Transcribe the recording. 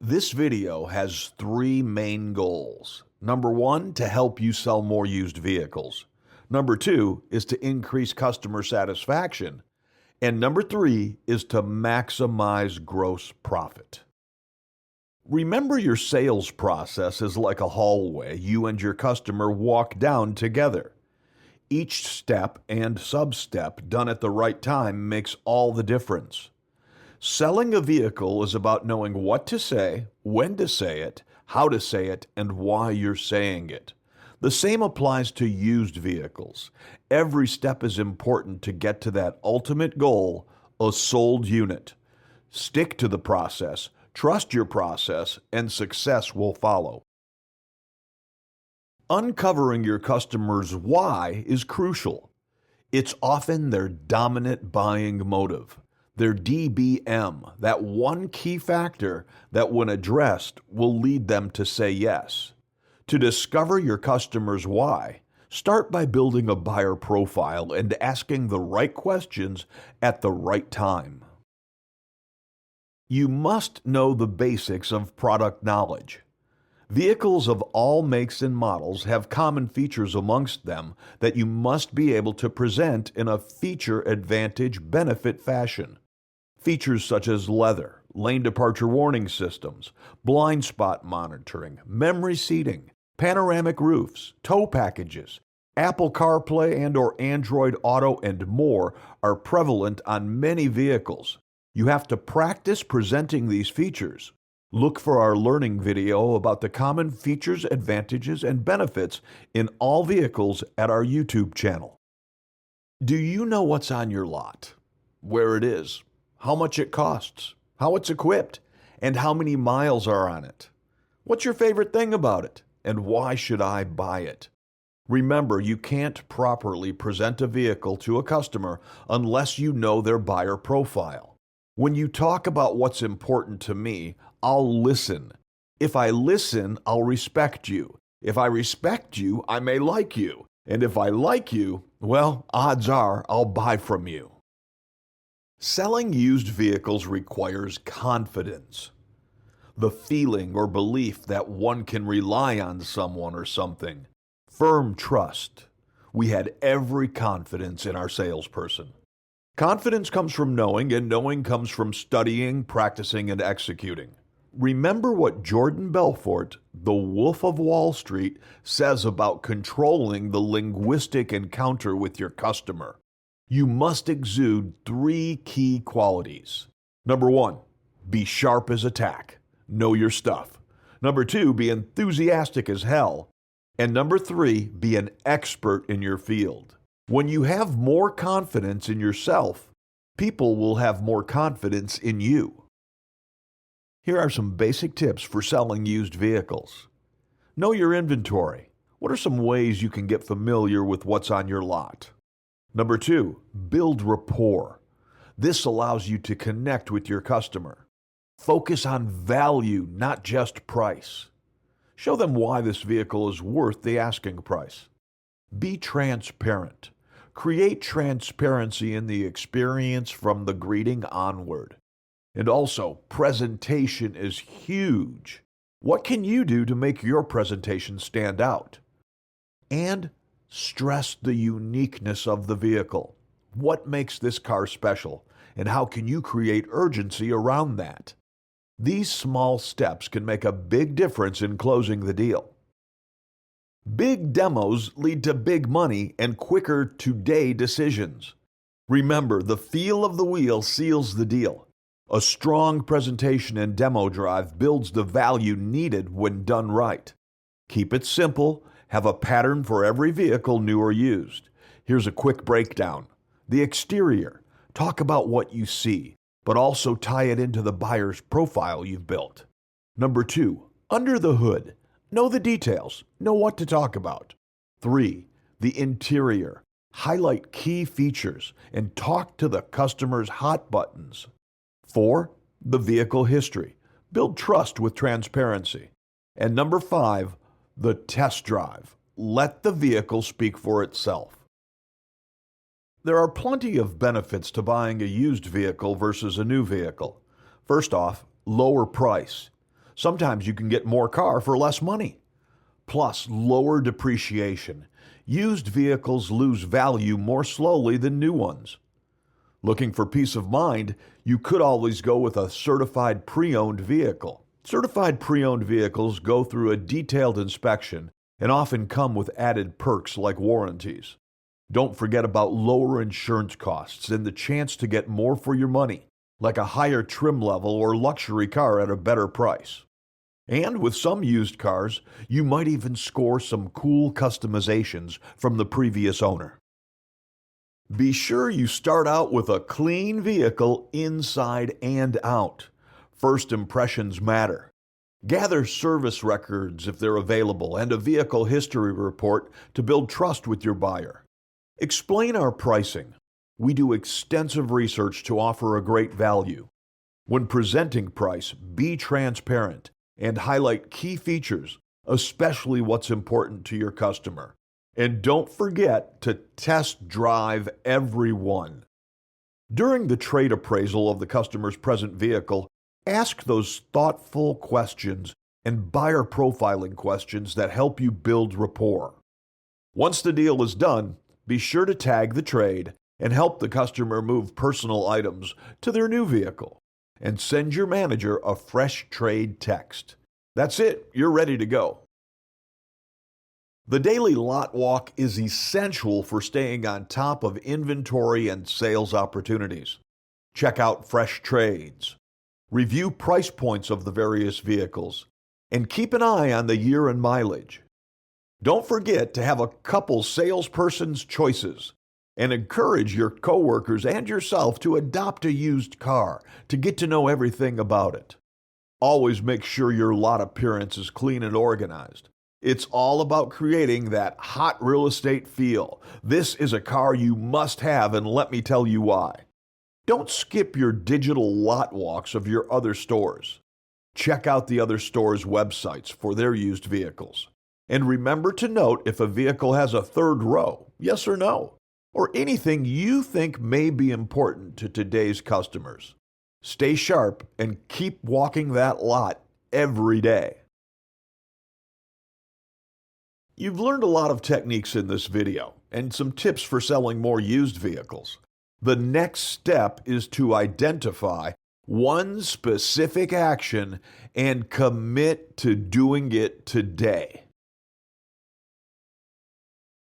This video has three main goals. Number one, to help you sell more used vehicles. Number two is to increase customer satisfaction. And number three is to maximize gross profit. Remember, your sales process is like a hallway you and your customer walk down together. Each step and sub-step done at the right time makes all the difference. Selling a vehicle is about knowing what to say, when to say it, how to say it, and why you're saying it. The same applies to used vehicles. Every step is important to get to that ultimate goal, a sold unit. Stick to the process, trust your process, and success will follow. Uncovering your customer's why is crucial. It's often their dominant buying motive. Their DBM, that one key factor that when addressed will lead them to say yes. To discover your customer's why, start by building a buyer profile and asking the right questions at the right time. You must know the basics of product knowledge. Vehicles of all makes and models have common features amongst them that you must be able to present in a feature advantage benefit fashion. Features such as leather, lane departure warning systems, blind spot monitoring, memory seating, panoramic roofs, tow packages, Apple CarPlay and/or Android Auto, and more are prevalent on many vehicles. You have to practice presenting these features. Look for our learning video about the common features, advantages, and benefits in all vehicles at our YouTube channel. Do you know what's on your lot? Where it is? How much it costs? How it's equipped? And how many miles are on it? What's your favorite thing about it? And why should I buy it? Remember, you can't properly present a vehicle to a customer unless you know their buyer profile. When you talk about what's important to me, I'll listen. If I listen, I'll respect you. If I respect you, I may like you. And if I like you, well, odds are I'll buy from you. Selling used vehicles requires confidence. The feeling or belief that one can rely on someone or something. Firm trust. We had every confidence in our salesperson. Confidence comes from knowing, and knowing comes from studying, practicing, and executing. Remember what Jordan Belfort, the Wolf of Wall Street, says about controlling the linguistic encounter with your customer. You must exude three key qualities. Number one, be sharp as a tack. Know your stuff. Number two, be enthusiastic as hell. And number three, be an expert in your field. When you have more confidence in yourself, people will have more confidence in you. Here are some basic tips for selling used vehicles. Know your inventory. What are some ways you can get familiar with what's on your lot? Number two, build rapport. This allows you to connect with your customer. Focus on value, not just price. Show them why this vehicle is worth the asking price. Be transparent. Create transparency in the experience from the greeting onward. And also, presentation is huge. What can you do to make your presentation stand out? And stress the uniqueness of the vehicle. What makes this car special, and how can you create urgency around that? These small steps can make a big difference in closing the deal. Big demos lead to big money and quicker today decisions. Remember, the feel of the wheel seals the deal. A strong presentation and demo drive builds the value needed when done right. Keep it simple. Have a pattern for every vehicle, new or used. Here's a quick breakdown. The exterior. Talk about what you see, but also tie it into the buyer's profile you've built. Number two, under the hood. Know the details. Know what to talk about. 3. The interior. Highlight key features and talk to the customer's hot buttons. 4. The vehicle history. Build trust with transparency. And number 5, the test drive. Let the vehicle speak for itself. There are plenty of benefits to buying a used vehicle versus a new vehicle. First off, lower price. Sometimes you can get more car for less money. Plus, lower depreciation. Used vehicles lose value more slowly than new ones. Looking for peace of mind, you could always go with a certified pre-owned vehicle. Certified pre-owned vehicles go through a detailed inspection and often come with added perks like warranties. Don't forget about lower insurance costs and the chance to get more for your money, like a higher trim level or luxury car at a better price. And with some used cars, you might even score some cool customizations from the previous owner. Be sure you start out with a clean vehicle inside and out. First impressions matter. Gather service records if they're available and a vehicle history report to build trust with your buyer. Explain our pricing. We do extensive research to offer a great value. When presenting price, be transparent and highlight key features, especially what's important to your customer. And don't forget to test drive every one. During the trade appraisal of the customer's present vehicle, ask those thoughtful questions and buyer profiling questions that help you build rapport. Once the deal is done, be sure to tag the trade and help the customer move personal items to their new vehicle. And send your manager a fresh trade text. That's it, you're ready to go. The daily lot walk is essential for staying on top of inventory and sales opportunities. Check out fresh trades. Review price points of the various vehicles. And keep an eye on the year and mileage. Don't forget to have a couple salesperson's choices. And encourage your coworkers and yourself to adopt a used car to get to know everything about it. Always make sure your lot appearance is clean and organized. It's all about creating that hot real estate feel. This is a car you must have, and let me tell you why. Don't skip your digital lot walks of your other stores. Check out the other stores' websites for their used vehicles. And remember to note if a vehicle has a third row, yes or no, or anything you think may be important to today's customers. Stay sharp and keep walking that lot every day. You've learned a lot of techniques in this video and some tips for selling more used vehicles. The next step is to identify one specific action and commit to doing it today.